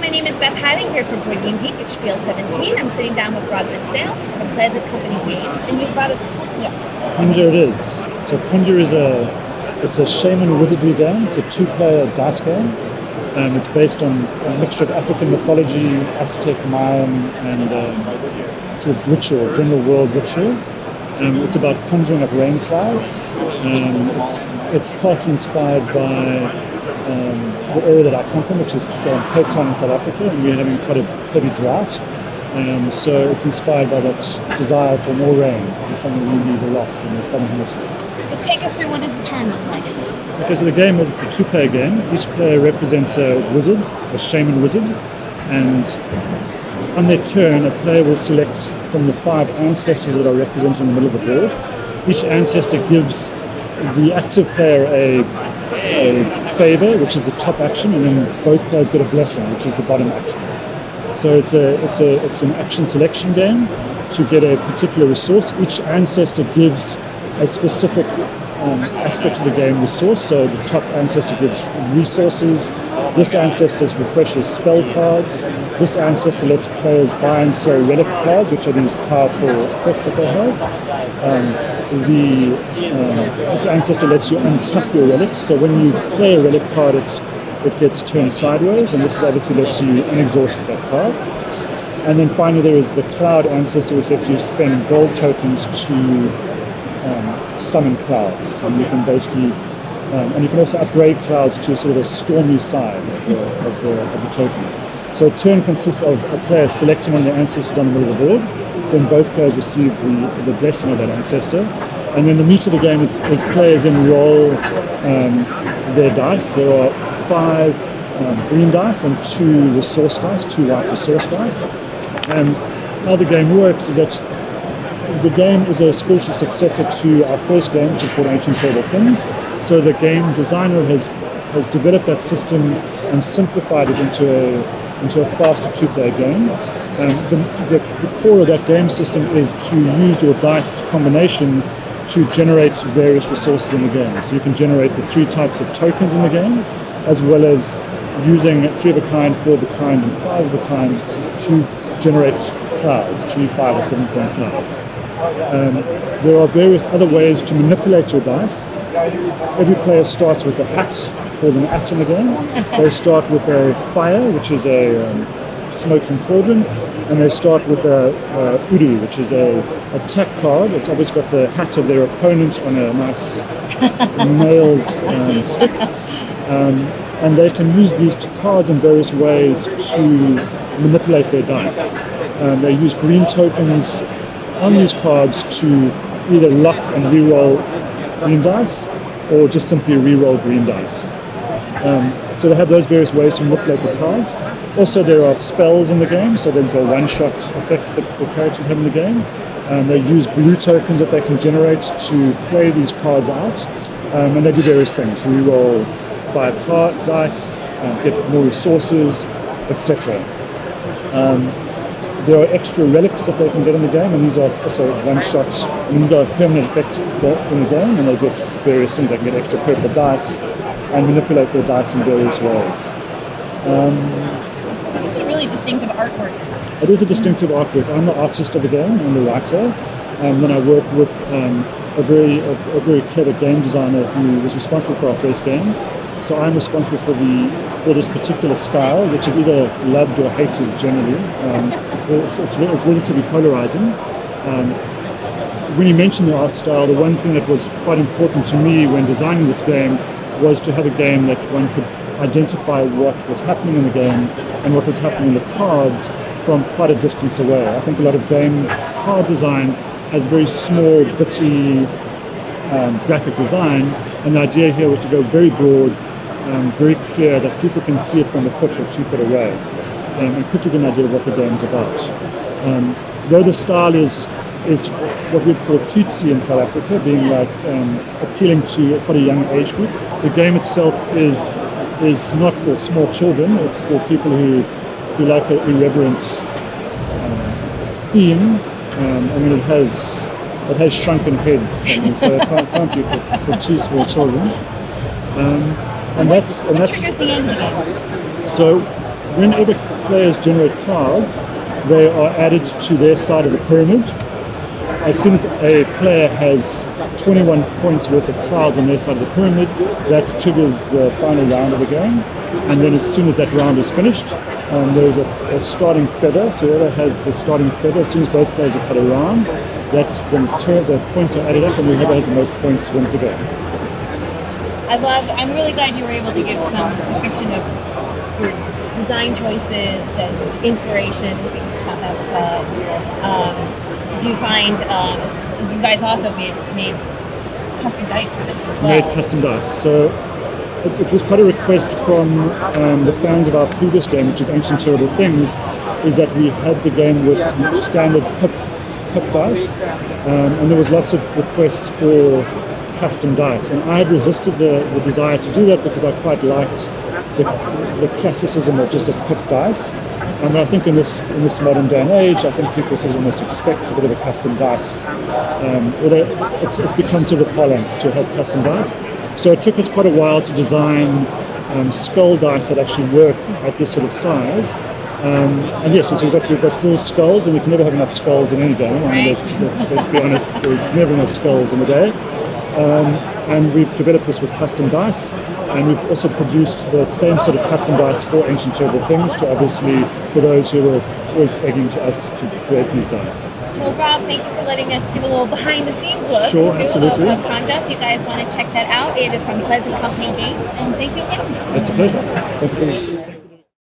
my name is Beth Hiley here for Board Game Geek at SPIEL 17. I'm sitting down with Rob Sale from Pleasant Company Games, and you've brought us Konja. Konja it is. So Konja is a shaman wizardry game. It's a two-player dice game. It's based on a mixture of African mythology, Aztec, Mayan, and sort of ritual, general world ritual. It's about conjuring up rain clouds. It's partly inspired by the area that I come from, which is Cape Town in South Africa, and we're having quite a heavy drought. So it's inspired by that desire for more rain. This is something we need a lot in the southern hemisphere. So take us through, what does the turn look like? Okay, so the game is, it's a two-player game. Each player represents a wizard, a shaman wizard, and on their turn, a player will select from the 5 ancestors that are represented in the middle of the board. Each ancestor gives the active player a favor, which is the top action, and then both players get a blessing, which is the bottom action. So it's an action selection game to get a particular resource. Each ancestor gives a specific aspect of the game resource. So the top ancestor gives resources. This ancestor refreshes spell cards. This ancestor lets players buy and sell relic cards, which are these powerful effects that they have. This ancestor lets you untap your relics. So when you play a relic card, it gets turned sideways, and this obviously lets you unexhaust that card. And then finally there is the cloud ancestor, which lets you spend gold tokens to summon clouds. And you can basically, and you can also upgrade clouds to sort of a stormy side of the tokens. So a turn consists of a player selecting one of the ancestors down the middle of the board. Then both players receive the blessing of that ancestor. And then the meat of the game is players then roll their dice. There are 5 green dice and 2 resource dice, 2 white resource dice. And how the game works is that the game is a spiritual successor to our first game, which is called Untitled Chapter. So the game designer has developed that system and simplified it into a faster 2-player game. The core of that game system is to use your dice combinations to generate various resources in the game. So you can generate the 3 types of tokens in the game, as well as using 3 of a kind, 4 of a kind, and 5 of a kind to generate clouds, 3, 5, or 7 point clouds. There are various other ways to manipulate your dice. Every player starts with a hat, called an at in the game. They start with a fire, which is a smoking cauldron, and they start with a uru, which is a attack card. It's obviously got the hat of their opponent on a nice nailed stick. And they can use these cards in various ways to manipulate their dice. They use green tokens on these cards to either lock and re-roll green dice, or just simply re-roll green dice. So they have those various ways to manipulate the cards. Also, there are spells in the game, so there's a one-shot effects that the characters have in the game. They use blue tokens that they can generate to play these cards out, and they do various things. Re-roll 5 dice, get more resources, etc. There are extra relics that they can get in the game, and these are also one-shot, and these are permanent effects in the game, and they get various things. They can get extra purple dice and manipulate their dice in various ways. So this is a really distinctive artwork. It is a distinctive artwork. I'm the artist of the game, I'm the writer, and then I work with a very clever game designer who was responsible for our first game. So I'm responsible for this particular style, which is either loved or hated generally. It's relatively polarizing. When you mention the art style, the one thing that was quite important to me when designing this game was to have a game that one could identify what was happening in the game and what was happening in the cards from quite a distance away. I think a lot of game card design has very small, bitty graphic design, and the idea here was to go very broad, very clear, that people can see it from a foot or 2 foot away, and quickly get an idea of what the game is about. Though the style is what we'd call cutesy in South Africa, being like appealing to quite a young age group, the game itself is not for small children. It's for people who like an irreverent theme. I mean, it has shrunken heads, so it can't be for 2 small children. And that's what triggers the end game? So whenever players generate clouds, they are added to their side of the pyramid. As soon as a player has 21 points worth of clouds on their side of the pyramid, that triggers the final round of the game. And then as soon as that round is finished, there's a starting feather. So whoever has the starting feather, as soon as both players have had a round, that's the points are added up, and whoever has the most points wins the game. I'm really glad you were able to give some description of your design choices and inspiration being from South Africa. Do you find you guys also made custom dice for this as well? Made custom dice. So it was quite a request from the fans of our previous game, which is Ancient Terrible Things, is that we had the game with standard pip dice, and there was lots of requests for custom dice, and I had resisted the desire to do that because I quite liked the classicism of just a pip dice. And I think in this modern day and age, I think people sort of almost expect a bit of a custom dice. Although it's become sort of a parlance to have custom dice. So it took us quite a while to design skull dice that actually work at this sort of size. And yes, so we've got full skulls, and we can never have enough skulls in any game. I mean, let's be honest, there's never enough skulls in a day. And we've developed this with custom dice, and we've also produced the same sort of custom dice for Ancient Terrible Things, to obviously for those who were always begging to us to create these dice. Well, Rob, thank you for letting us give a little behind-the-scenes look Sure, into absolutely. of Konja. If you guys want to check that out, it is from Pleasant Company Games, and thank you again. It's a pleasure. Thank you.